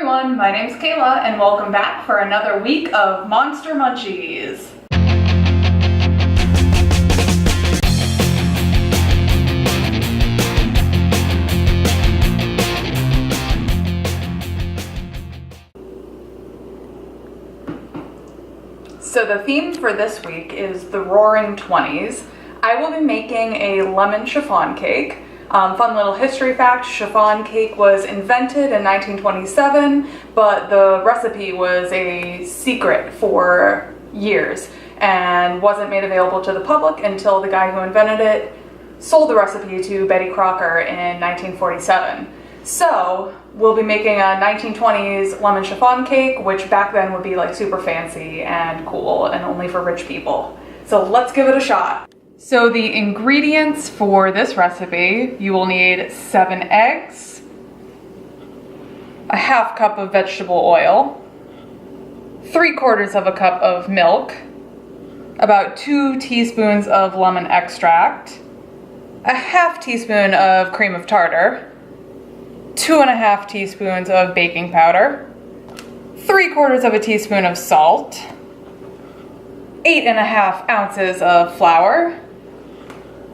everyone, my name's Kayla and welcome back for another week of Monster Munchies. So the theme for this week is the Roaring 20s. I will be making a lemon chiffon cake. Fun little history fact, chiffon cake was invented in 1927, but the recipe was a secret for years and wasn't made available to the public until the guy who invented it sold the recipe to Betty Crocker in 1947. So we'll be making a 1920s lemon chiffon cake, which back then would be like super fancy and cool and only for rich people. So let's give it a shot. So the ingredients for this recipe, you will need 7 eggs, a half cup of vegetable oil, 3/4 cup of milk, about 2 teaspoons of lemon extract, a half teaspoon of cream of tartar, 2.5 teaspoons of baking powder, 3/4 teaspoon of salt, 8.5 ounces of flour,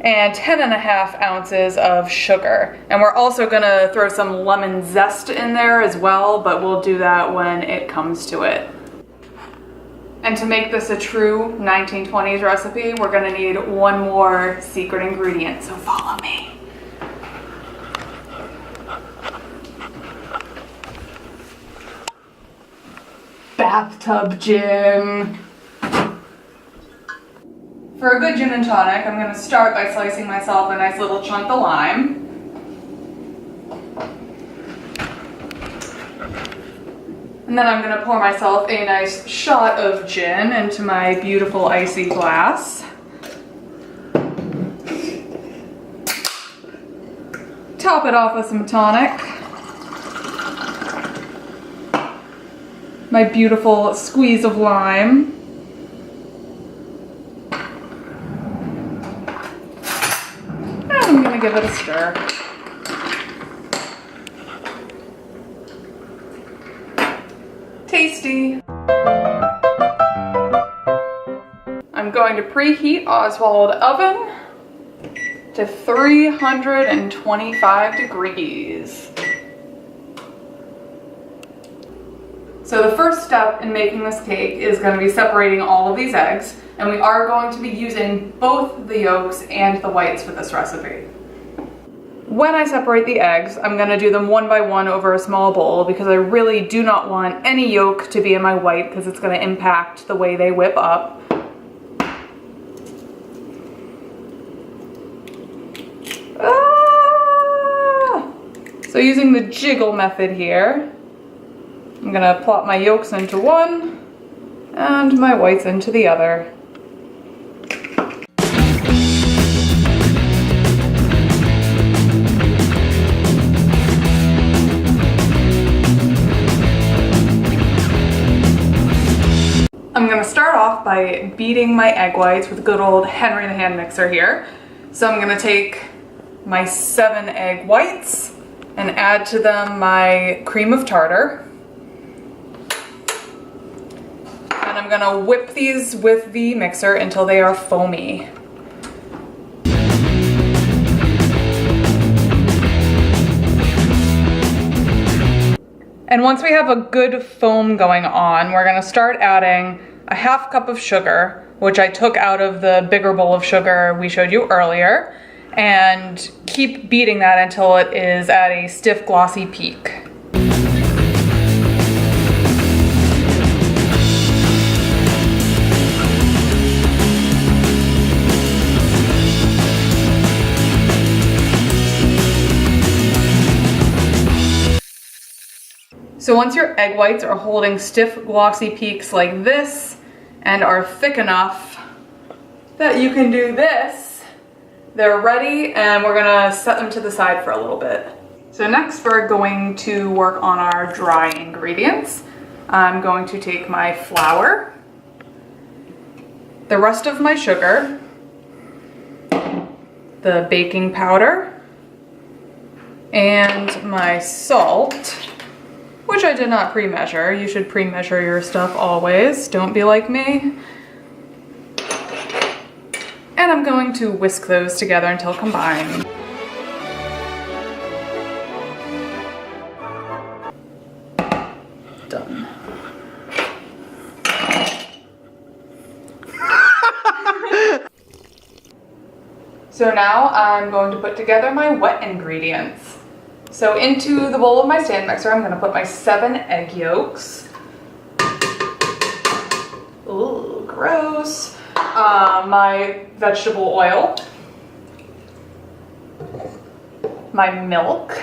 and 10.5 ounces of sugar. And we're also gonna throw some lemon zest in there as well, but we'll do that when it comes to it. And to make this a true 1920s recipe, we're gonna need one more secret ingredient, so follow me. Bathtub gin. For a good gin and tonic, I'm going to start by slicing myself a nice little chunk of lime. And then I'm going to pour myself a nice shot of gin into my beautiful icy glass. Top it off with some tonic. My beautiful squeeze of lime. I'm gonna give it a stir. Tasty. I'm going to preheat Oswald oven to 325 degrees. So the first step in making this cake is going to be separating all of these eggs, and we are going to be using both the yolks and the whites for this recipe. When I separate the eggs, I'm going to do them one by one over a small bowl because I really do not want any yolk to be in my white because it's going to impact the way they whip up. So using the jiggle method here, I'm going to plop my yolks into one and my whites into the other. I'm going to start off by beating my egg whites with good old Henry the hand mixer here. So I'm going to take my 7 egg whites and add to them my cream of tartar. And I'm gonna whip these with the mixer until they are foamy. And once we have a good foam going on, we're gonna start adding a half cup of sugar, which I took out of the bigger bowl of sugar we showed you earlier, and keep beating that until it is at a stiff, glossy peak. So once your egg whites are holding stiff, glossy peaks like this and are thick enough that you can do this, they're ready and we're gonna set them to the side for a little bit. So next we're going to work on our dry ingredients. I'm going to take my flour, the rest of my sugar, the baking powder, and my salt, which which I did not pre-measure. You should pre-measure your stuff always. Don't be like me. And I'm going to whisk those together until combined. Done. So now I'm going to put together my wet ingredients. So into the bowl of my stand mixer, I'm going to put my 7 egg yolks. Ooh, gross. My vegetable oil. My milk.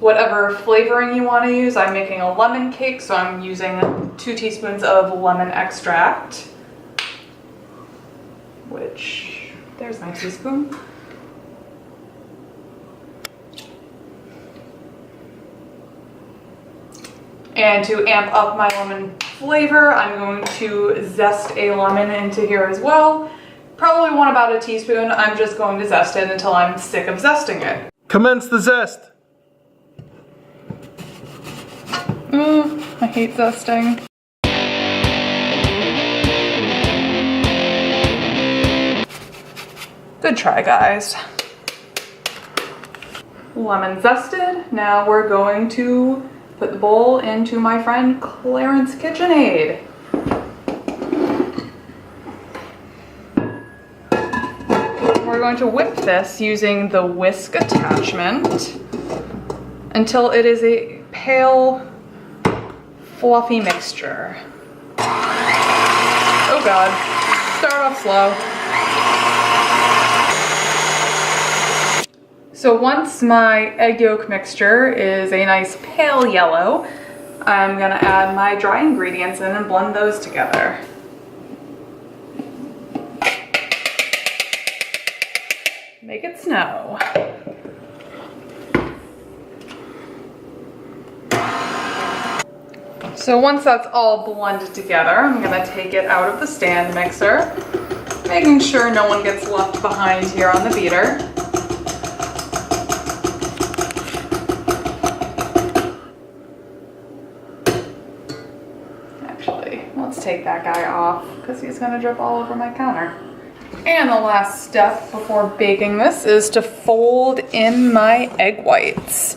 Whatever flavoring you want to use. I'm making a lemon cake, so I'm using 2 teaspoons of lemon extract. Which, there's my teaspoon. And to amp up my lemon flavor, I'm going to zest a lemon into here as well. Probably want about a teaspoon. I'm just going to zest it until I'm sick of zesting it. Commence the zest. I hate zesting. Good try, guys. Lemon zested. Now we're going to put the bowl into my friend Clarence's KitchenAid. We're going to whip this using the whisk attachment until it is a pale, fluffy mixture. Oh God, start off slow. So once my egg yolk mixture is a nice pale yellow, I'm gonna add my dry ingredients in and blend those together. Make it snow. So once that's all blended together, I'm gonna take it out of the stand mixer, making sure no one gets left behind here on the beater. Let's take that guy off because he's gonna drip all over my counter. And the last step before baking this is to fold in my egg whites.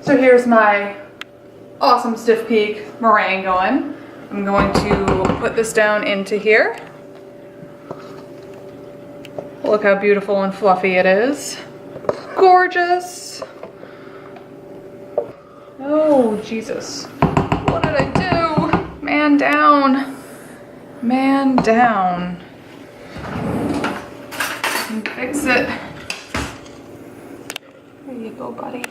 So here's my awesome stiff peak meringue going. I'm going to put this down into here. Look how beautiful and fluffy it is. Gorgeous. Oh, Jesus. What did I do? Man down. Man down. Fix it. There you go, buddy.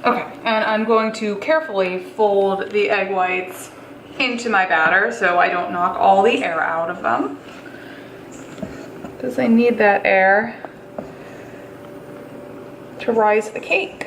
Okay, and I'm going to carefully fold the egg whites into my batter so I don't knock all the air out of them, because I need that air to rise the cake.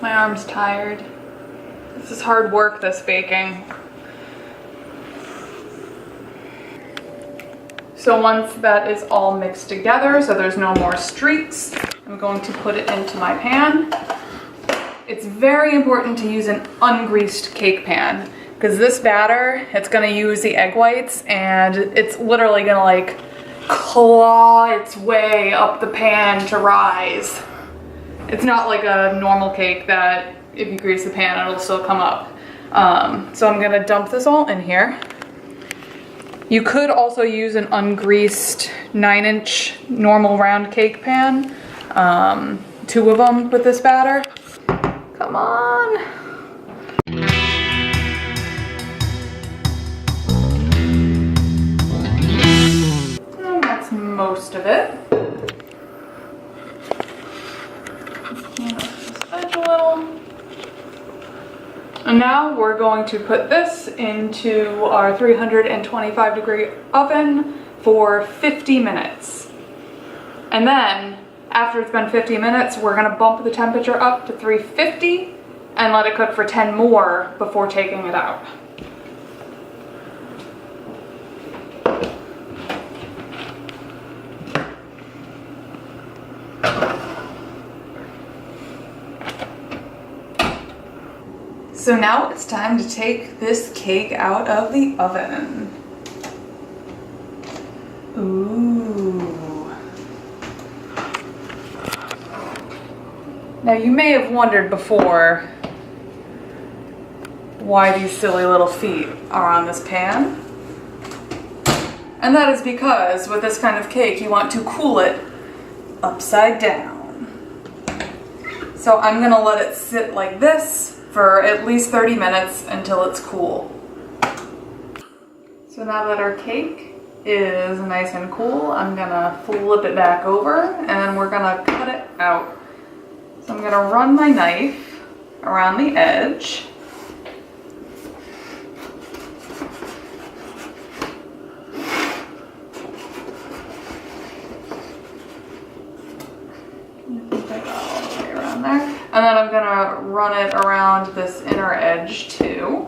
My arm's tired. This is hard work, this baking. So once that is all mixed together, so there's no more streaks, I'm going to put it into my pan. It's very important to use an ungreased cake pan, because this batter, it's gonna use the egg whites and it's literally gonna like claw its way up the pan to rise. It's not like a normal cake that if you grease the pan, it'll still come up. So I'm gonna dump this all in here. You could also use an ungreased 9-inch normal round cake pan. 2 of them with this batter. Come on. And that's most of it. A little. And now we're going to put this into our 325-degree oven for 50 minutes. And then, after it's been 50 minutes, we're gonna bump the temperature up to 350 and let it cook for 10 more before taking it out. So now it's time to take this cake out of the oven. Ooh. Now you may have wondered before why these silly little feet are on this pan. And that is because with this kind of cake you want to cool it upside down. So I'm gonna let it sit like this for at least 30 minutes until it's cool. So now that our cake is nice and cool, I'm gonna flip it back over and we're gonna cut it out. So I'm gonna run my knife around the edge. And then I'm gonna run it around this inner edge too.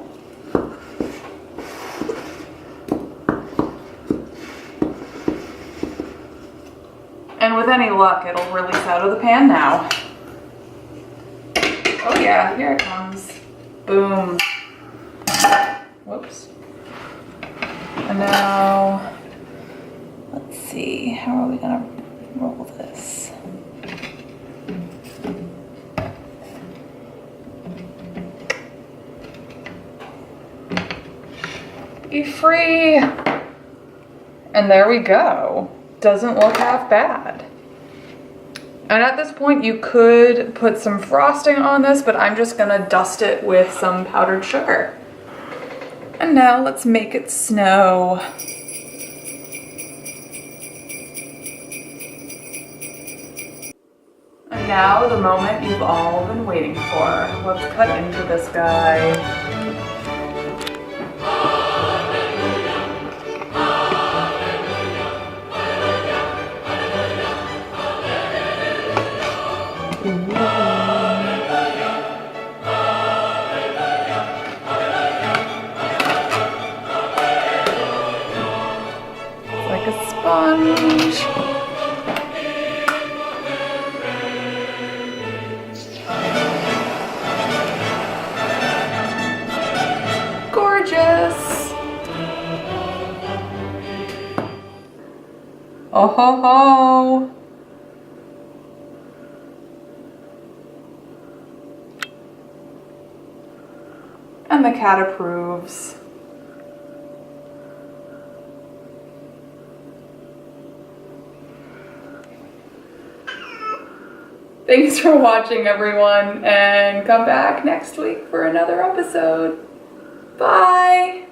And with any luck, it'll release out of the pan now. Oh yeah, here it comes. Boom. Whoops. And now, let's see, how are we gonna roll this? Be free. And there we go. Doesn't look half bad. And at this point you could put some frosting on this, but I'm just gonna dust it with some powdered sugar. And now let's make it snow. And now the moment you've all been waiting for. Let's cut into this guy. Like a sponge. Gorgeous. Oh ho ho. And the cat approves. Thanks for watching, everyone, and come back next week for another episode. Bye!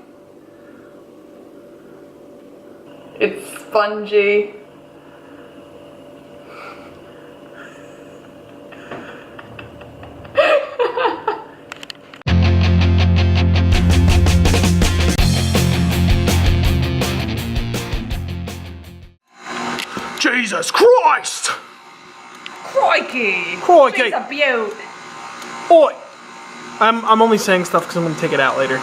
It's spongy. Jesus Christ! Crikey! Crikey! She's a beaut. Oi! I'm only saying stuff because I'm going to take it out later.